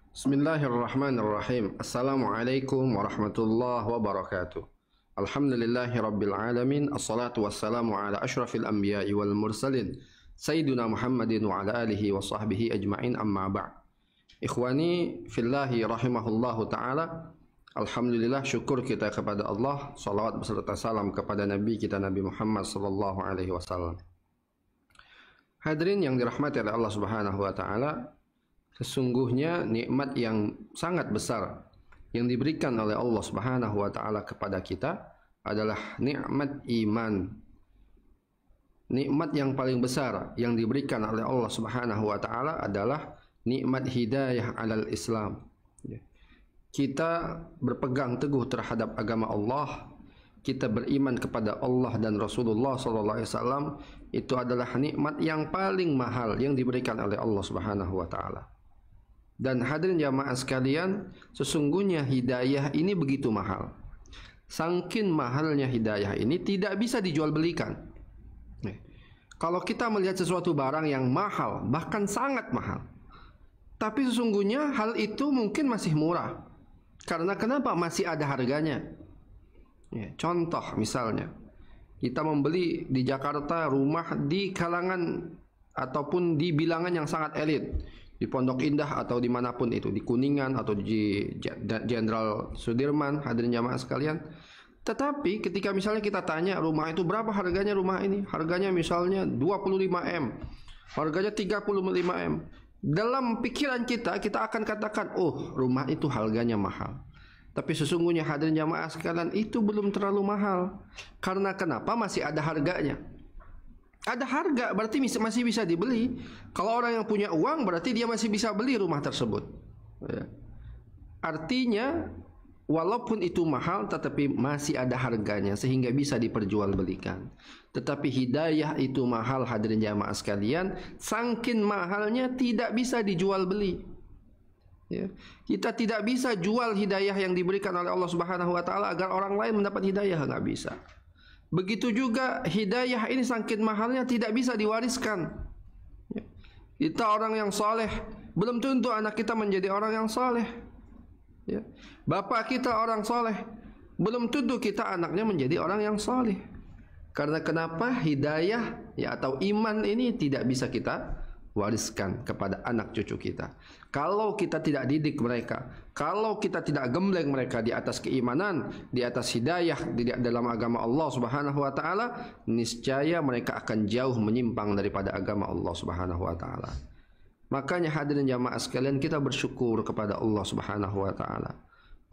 Bismillahirrahmanirrahim. Assalamualaikum warahmatullahi wabarakatuh. Alhamdulillahi rabbil alamin. Assalatu wassalamu ala ashrafil anbiya'i wal mursalin Sayyiduna Muhammadin wa ala alihi wa sahbihi ajma'in, amma ba'd. Ikhwani fillahi rahimahullahu ta'ala. Alhamdulillah, syukur kita kepada Allah. Salawat beserta salam kepada Nabi kita Nabi Muhammad sallallahu alaihi wasallam. Hadirin yang dirahmati oleh Allah Subhanahu wa taala, sesungguhnya nikmat yang sangat besar yang diberikan oleh Allah Subhanahu wa taala kepada kita adalah nikmat iman. Nikmat yang paling besar yang diberikan oleh Allah Subhanahu wa taala adalah nikmat hidayah alal Islam. Kita berpegang teguh terhadap agama Allah, kita beriman kepada Allah dan Rasulullah sallallahu alaihi wasallam, itu adalah nikmat yang paling mahal yang diberikan oleh Allah Subhanahu wa taala. Dan hadirin jamaah sekalian, sesungguhnya hidayah ini begitu mahal. Saking mahalnya hidayah ini tidak bisa dijual belikan. Kalau kita melihat sesuatu barang yang mahal, bahkan sangat mahal, tapi sesungguhnya hal itu mungkin masih murah. Karena kenapa? Masih ada harganya. Contoh misalnya, kita membeli di Jakarta rumah di kalangan ataupun di bilangan yang sangat elit, di Pondok Indah atau dimanapun itu, di Kuningan atau di Jenderal Sudirman, hadirin jamaah sekalian. Tetapi ketika misalnya kita tanya rumah itu berapa harganya, rumah ini harganya misalnya 25M, harganya 35M, dalam pikiran kita akan katakan, oh rumah itu harganya mahal. Tapi sesungguhnya hadirin jamaah sekalian, itu belum terlalu mahal. Karena kenapa? Masih ada harganya. Ada harga berarti masih bisa dibeli. Kalau orang yang punya uang berarti dia masih bisa beli rumah tersebut. Artinya walaupun itu mahal tetapi masih ada harganya sehingga bisa diperjualbelikan. Tetapi hidayah itu mahal, hadirin jamaah sekalian. Saking mahalnya tidak bisa dijual beli. Kita tidak bisa jual hidayah yang diberikan oleh Allah Subhanahu wa taala agar orang lain mendapat hidayah, nggak bisa. Begitu juga hidayah ini saking mahalnya tidak bisa diwariskan. Kita orang yang soleh, belum tentu anak kita menjadi orang yang soleh. Bapak kita orang soleh, belum tentu kita anaknya menjadi orang yang soleh. Karena kenapa? Hidayah atau iman ini tidak bisa kita wariskan kepada anak cucu kita. Kalau kita tidak didik mereka, kalau kita tidak gembleng mereka di atas keimanan, di atas hidayah di dalam agama Allah Subhanahu wa taala, niscaya mereka akan jauh menyimpang daripada agama Allah Subhanahu wa taala. Makanya hadirin jamaah sekalian, kita bersyukur kepada Allah Subhanahu wa taala.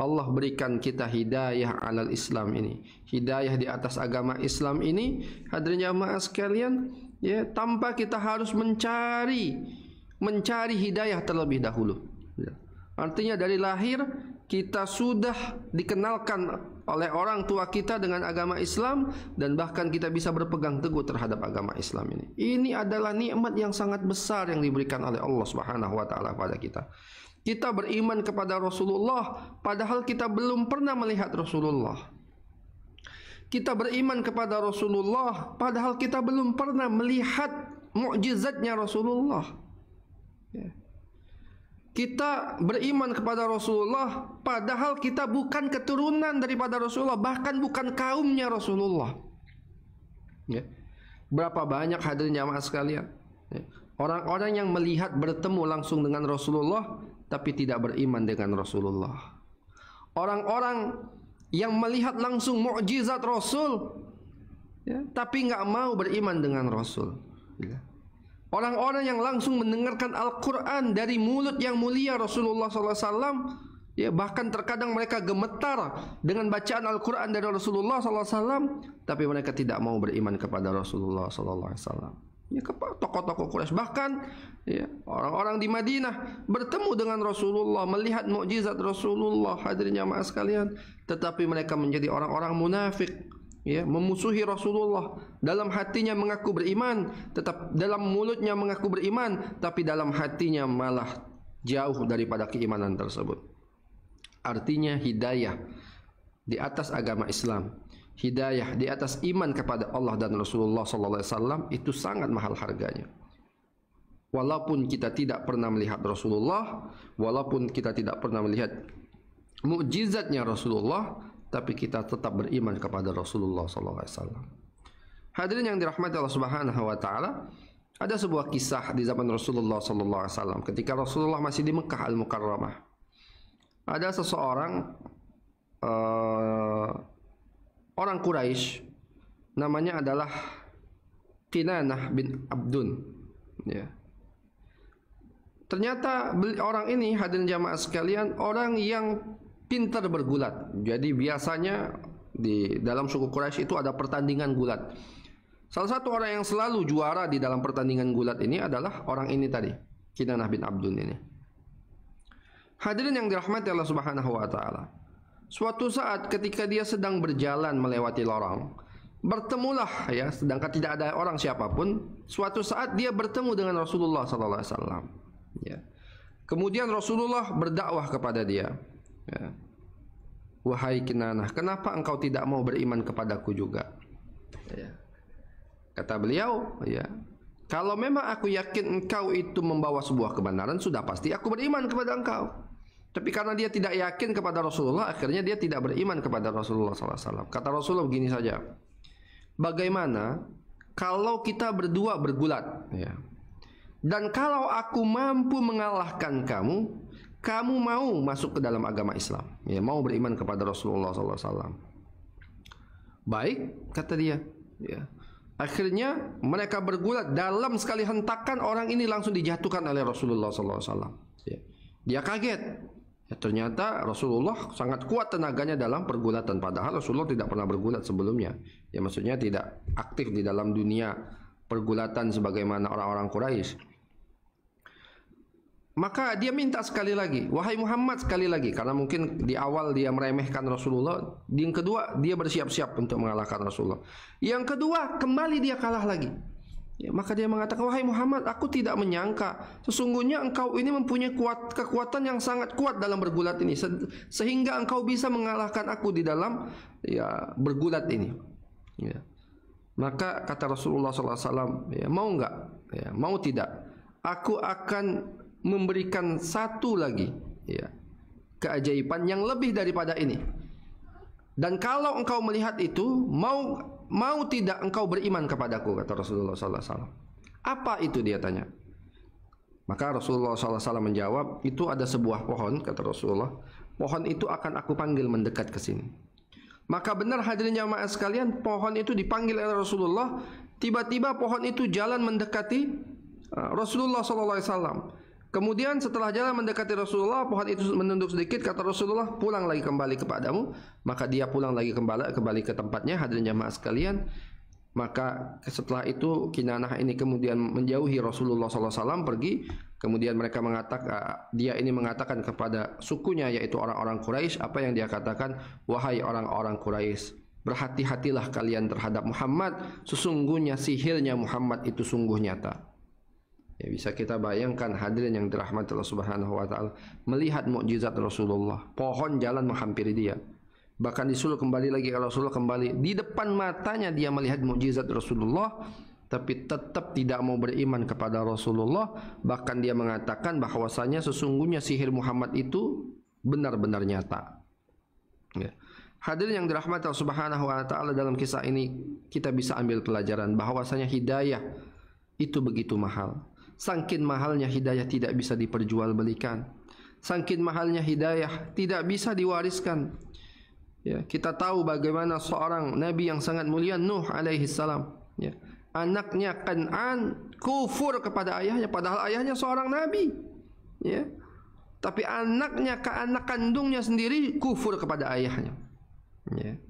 Allah berikan kita hidayah alal Islam ini, hidayah di atas agama Islam ini, hadirin jamaah sekalian, tanpa kita harus mencari hidayah terlebih dahulu. Artinya dari lahir kita sudah dikenalkan oleh orang tua kita dengan agama Islam, dan bahkan kita bisa berpegang teguh terhadap agama Islam ini. Ini adalah nikmat yang sangat besar yang diberikan oleh Allah Subhanahu wa taala pada kita. Kita beriman kepada Rasulullah padahal kita belum pernah melihat Rasulullah. Kita beriman kepada Rasulullah padahal kita belum pernah melihat mukjizatnya Rasulullah. Kita beriman kepada Rasulullah padahal kita bukan keturunan daripada Rasulullah, bahkan bukan kaumnya Rasulullah. Berapa banyak hadirin jamaah sekalian, orang-orang yang melihat bertemu langsung dengan Rasulullah tapi tidak beriman dengan Rasulullah. Orang-orang yang melihat langsung mukjizat Rasul, tapi nggak mau beriman dengan Rasul. Orang-orang yang langsung mendengarkan Al-Quran dari mulut yang mulia Rasulullah SAW, bahkan terkadang mereka gemetar dengan bacaan Al-Quran dari Rasulullah SAW, tapi mereka tidak mau beriman kepada Rasulullah SAW. Tokoh-tokoh Quraisy, bahkan orang-orang di Madinah bertemu dengan Rasulullah, melihat mukjizat Rasulullah, hadirin jamaah sekalian, tetapi mereka menjadi orang-orang munafik, memusuhi Rasulullah. Dalam hatinya mengaku beriman, tetap dalam mulutnya mengaku beriman, tapi dalam hatinya malah jauh daripada keimanan tersebut. Artinya hidayah di atas agama Islam, hidayah di atas iman kepada Allah dan Rasulullah sallallahu alaihi wasallam itu sangat mahal harganya. Walaupun kita tidak pernah melihat Rasulullah, walaupun kita tidak pernah melihat mukjizatnya Rasulullah, tapi kita tetap beriman kepada Rasulullah sallallahu alaihi wasallam. Hadirin yang dirahmati Allah Subhanahu wa taala, ada sebuah kisah di zaman Rasulullah sallallahu alaihi wasallam ketika Rasulullah masih di Mekah Al-Mukarramah. Ada seseorang orang Quraisy, namanya adalah Kinanah bin Abdun, ya. Ternyata orang ini, hadirin jamaah sekalian, orang yang pintar bergulat. Jadi biasanya di dalam suku Quraisy itu ada pertandingan gulat. Salah satu orang yang selalu juara di dalam pertandingan gulat ini adalah orang ini tadi, Kinanah bin Abdun ini. Hadirin yang dirahmati Allah Subhanahu wa taala. Suatu saat ketika dia sedang berjalan melewati lorong, bertemulah, ya, sedangkan tidak ada orang siapapun, suatu saat dia bertemu dengan Rasulullah sallallahu alaihi wasallam, ya. Kemudian Rasulullah berdakwah kepada dia, ya. Wahai Kinanah, kenapa engkau tidak mau beriman kepadaku juga? Ya. Kata beliau, ya, kalau memang aku yakin engkau itu membawa sebuah kebenaran, sudah pasti aku beriman kepada engkau. Tapi karena dia tidak yakin kepada Rasulullah, akhirnya dia tidak beriman kepada Rasulullah SAW. Kata Rasulullah begini saja, bagaimana kalau kita berdua bergulat, ya, dan kalau aku mampu mengalahkan kamu, kamu mau masuk ke dalam agama Islam, ya, mau beriman kepada Rasulullah SAW. Baik, kata dia, ya. Akhirnya mereka bergulat, dalam sekali hentakan orang ini langsung dijatuhkan oleh Rasulullah SAW. Ya. Dia kaget. Ya, ternyata Rasulullah sangat kuat tenaganya dalam pergulatan, padahal Rasulullah tidak pernah bergulat sebelumnya. Ya, maksudnya tidak aktif di dalam dunia pergulatan sebagaimana orang-orang Quraisy. Maka dia minta sekali lagi, wahai Muhammad, sekali lagi, karena mungkin di awal dia meremehkan Rasulullah, yang kedua dia bersiap-siap untuk mengalahkan Rasulullah. Yang kedua kembali dia kalah lagi. Ya, maka dia mengatakan, wahai Muhammad, aku tidak menyangka sesungguhnya engkau ini mempunyai kekuatan yang sangat kuat dalam bergulat ini, sehingga engkau bisa mengalahkan aku di dalam, ya, bergulat ini. Ya. Maka kata Rasulullah SAW, ya, mau enggak? Ya, mau tidak? Aku akan memberikan satu lagi, ya, keajaiban yang lebih daripada ini. Dan kalau engkau melihat itu, mau tidak engkau beriman kepadaku, kata Rasulullah SAW. Apa itu, dia tanya. Maka Rasulullah SAW menjawab, itu ada sebuah pohon, kata Rasulullah. Pohon itu akan aku panggil mendekat ke sini. Maka benar hadirin jamaah sekalian, pohon itu dipanggil oleh Rasulullah. Tiba-tiba pohon itu jalan mendekati Rasulullah SAW. Kemudian setelah jalan mendekati Rasulullah, pohon itu menunduk sedikit, kata Rasulullah, pulang lagi kembali kepadamu. Maka dia pulang lagi kembali ke tempatnya, hadirin jamaah sekalian. Maka setelah itu Kinanah ini kemudian menjauhi Rasulullah SAW, pergi. Kemudian mereka mengatakan, dia ini mengatakan kepada sukunya, yaitu orang-orang Quraisy, apa yang dia katakan, wahai orang-orang Quraisy, berhati-hatilah kalian terhadap Muhammad, sesungguhnya sihirnya Muhammad itu sungguh nyata. Ya, bisa kita bayangkan hadirin yang dirahmati Allah Subhanahu wa taala, melihat mukjizat Rasulullah, pohon jalan menghampiri dia. Bahkan disuruh kembali lagi ke Rasulullah, kembali di depan matanya dia melihat mukjizat Rasulullah, tapi tetap tidak mau beriman kepada Rasulullah. Bahkan dia mengatakan bahwasanya sesungguhnya sihir Muhammad itu benar-benar nyata. Ya. Hadirin yang dirahmati Allah Subhanahu wa taala, dalam kisah ini kita bisa ambil pelajaran bahwasanya hidayah itu begitu mahal. Sangkin mahalnya hidayah tidak bisa diperjualbelikan. Sangkin mahalnya hidayah tidak bisa diwariskan. Ya, kita tahu bagaimana seorang nabi yang sangat mulia, Nuh alaihi salam, ya, anaknya Kan'an kufur kepada ayahnya, padahal ayahnya seorang nabi, ya. Tapi anaknya, anak kandungnya sendiri kufur kepada ayahnya, ya.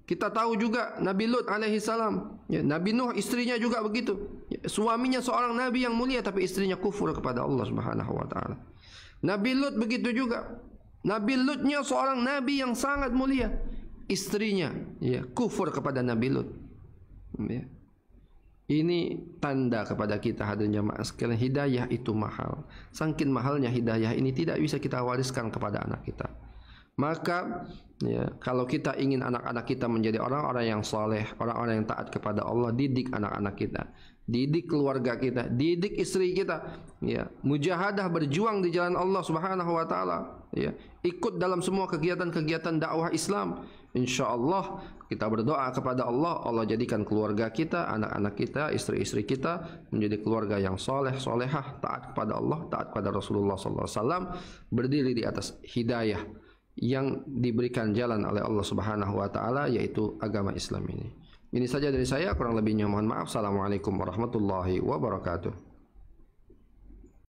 Kita tahu juga Nabi Lut alaihi salam, ya, Nabi Nuh istrinya juga begitu. Ya, suaminya seorang nabi yang mulia tapi istrinya kufur kepada Allah Subhanahu wa taala. Nabi Lut begitu juga. Nabi Lutnya seorang nabi yang sangat mulia, istrinya, ya, kufur kepada Nabi Lut. Ya. Ini tanda kepada kita, hadirin jamaah sekalian, hidayah itu mahal. Sangkin mahalnya hidayah ini tidak bisa kita wariskan kepada anak kita. Maka, ya, kalau kita ingin anak-anak kita menjadi orang-orang yang soleh, orang-orang yang taat kepada Allah, didik anak-anak kita. didik keluarga kita, didik istri kita, ya, mujahadah berjuang di jalan Allah Subhanahu wa taala, ya, ikut dalam semua kegiatan-kegiatan dakwah Islam. Insyaallah kita berdoa kepada Allah, Allah jadikan keluarga kita, anak-anak kita, istri-istri kita menjadi keluarga yang soleh, solehah, taat kepada Allah, taat kepada Rasulullah sallallahu alaihi wasallam, berdiri di atas hidayah yang diberikan jalan oleh Allah Subhanahu wa taala, yaitu agama Islam ini. Ini saja dari saya, kurang lebihnya mohon maaf. Assalamualaikum warahmatullahi wabarakatuh.